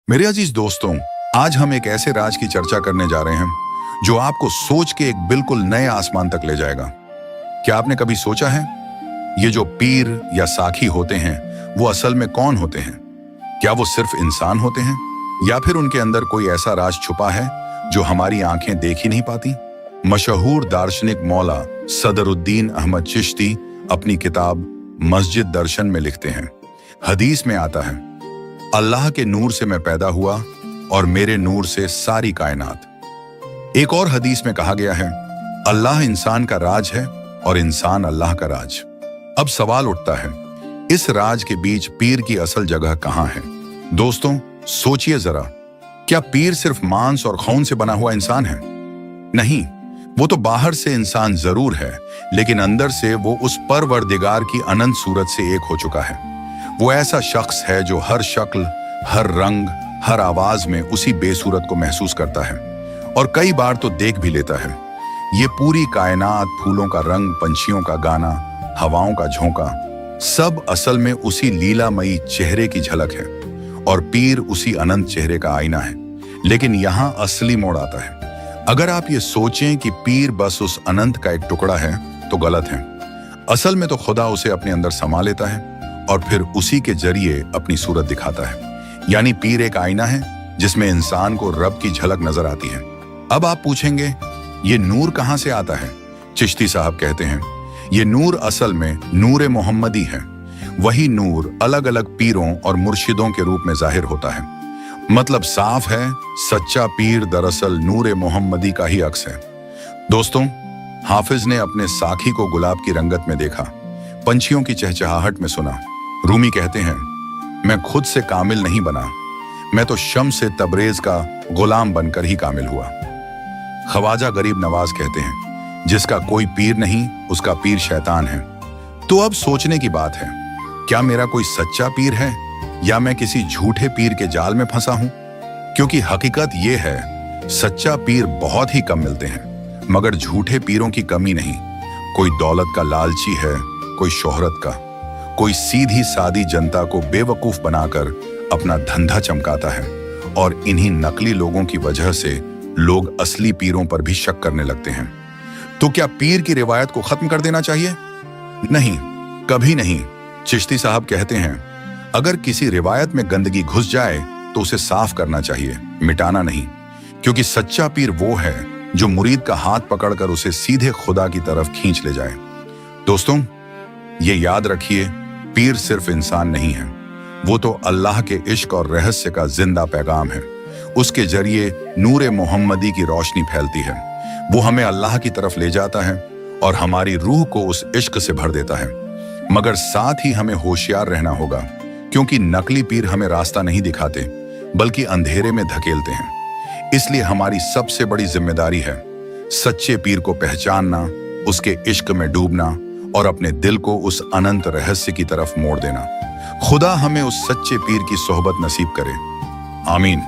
मेरे अजीज दोस्तों, आज हम एक ऐसे राज की चर्चा करने जा रहे हैं जो आपको सोच के एक बिल्कुल नए आसमान तक ले जाएगा। क्या आपने कभी सोचा है ये जो पीर या साखी होते हैं वो असल में कौन होते हैं? क्या वो सिर्फ इंसान होते हैं या फिर उनके अंदर कोई ऐसा राज छुपा है जो हमारी आंखें देख ही नहीं पाती? मशहूर दार्शनिक मौला सदरुद्दीन अहमद चिश्ती अपनी किताब मस्जिद दर्शन में लिखते हैं, हदीस में आता है, अल्लाह के नूर से मैं पैदा हुआ और मेरे नूर से सारी कायनात। एक और हदीस में कहा गया है, अल्लाह इंसान का राज है और इंसान अल्लाह का राज। अब सवाल उठता है, इस राज के बीच पीर की असल जगह कहां है? दोस्तों सोचिए जरा, क्या पीर सिर्फ मांस और खून से बना हुआ इंसान है? नहीं, वो तो बाहर से इंसान जरूर है, लेकिन अंदर से वो उस परवरदिगार की अनंत सूरत से एक हो चुका है। वो ऐसा शख्स है जो हर शक्ल, हर रंग, हर आवाज में उसी बेसूरत को महसूस करता है और कई बार तो देख भी लेता है। ये पूरी कायनात, फूलों का रंग, पंछियों का गाना, हवाओं का झोंका, सब असल में उसी लीलामयी चेहरे की झलक है और पीर उसी अनंत चेहरे का आईना है। लेकिन यहाँ असली मोड़ आता है। अगर आप ये सोचें कि पीर बस उस अनंत का एक टुकड़ा है तो गलत है। असल में तो खुदा उसे अपने अंदर समा लेता है और फिर उसी के जरिए अपनी सूरत दिखाता है। यानी पीर एक आईना है जिसमें इंसान को रब की झलक नजर आती है। अब आप पूछेंगे, ये नूर कहां से आता है? चिश्ती साहब कहते हैं, ये नूर असल में नूर मोहम्मदी है। वही नूर अलग अलग पीरों और मुर्शिदों के रूप में जाहिर होता है। मतलब साफ है, सच्चा पीर दरअसल नूर मोहम्मदी का ही अक्स है। दोस्तों, हाफिज ने अपने साखी को गुलाब की रंगत में देखा, पंछियों की चहचहाहट में सुना। रूमी कहते हैं, मैं खुद से कामिल नहीं बना, मैं तो शम्स से तबरेज का गुलाम बनकर ही कामिल हुआ। ख्वाजा गरीब नवाज कहते हैं, जिसका कोई पीर नहीं उसका पीर शैतान है। तो अब सोचने की बात है, क्या मेरा कोई सच्चा पीर है या मैं किसी झूठे पीर के जाल में फंसा हूं? क्योंकि हकीकत यह है, सच्चा पीर बहुत ही कम मिलते हैं, मगर झूठे पीरों की कमी नहीं। कोई दौलत का लालची है, कोई शोहरत का, कोई सीधी सादी जनता को बेवकूफ बनाकर अपना धंधा चमकाता है। और इन्हीं नकली लोगों की वजह से लोग असली पीरों पर भी शक करने लगते हैं। तो क्या पीर की रिवायत को खत्म कर देना चाहिए? नहीं, कभी नहीं। चिश्ती साहब कहते हैं, अगर किसी रिवायत में गंदगी घुस जाए तो उसे साफ करना चाहिए, मिटाना नहीं। क्योंकि सच्चा पीर वो है जो मुरीद का हाथ पकड़कर उसे सीधे खुदा की तरफ खींच ले जाए। दोस्तों, ये याद रखिए, पीर सिर्फ इंसान नहीं है, वो तो अल्लाह के इश्क और रहस्य का जिंदा पैगाम है। उसके जरिए नूरे मोहम्मदी की रोशनी फैलती है। वो हमें अल्लाह की तरफ ले जाता है और हमारी रूह को उस इश्क से भर देता है। मगर साथ ही हमें होशियार रहना होगा, क्योंकि नकली पीर हमें रास्ता नहीं दिखाते बल्कि अंधेरे में धकेलते हैं। इसलिए हमारी सबसे बड़ी जिम्मेदारी है सच्चे पीर को पहचानना, उसके इश्क में डूबना और अपने दिल को उस अनंत रहस्य की तरफ मोड़ देना। खुदा हमें उस सच्चे पीर की सोहबत नसीब करे। आमीन।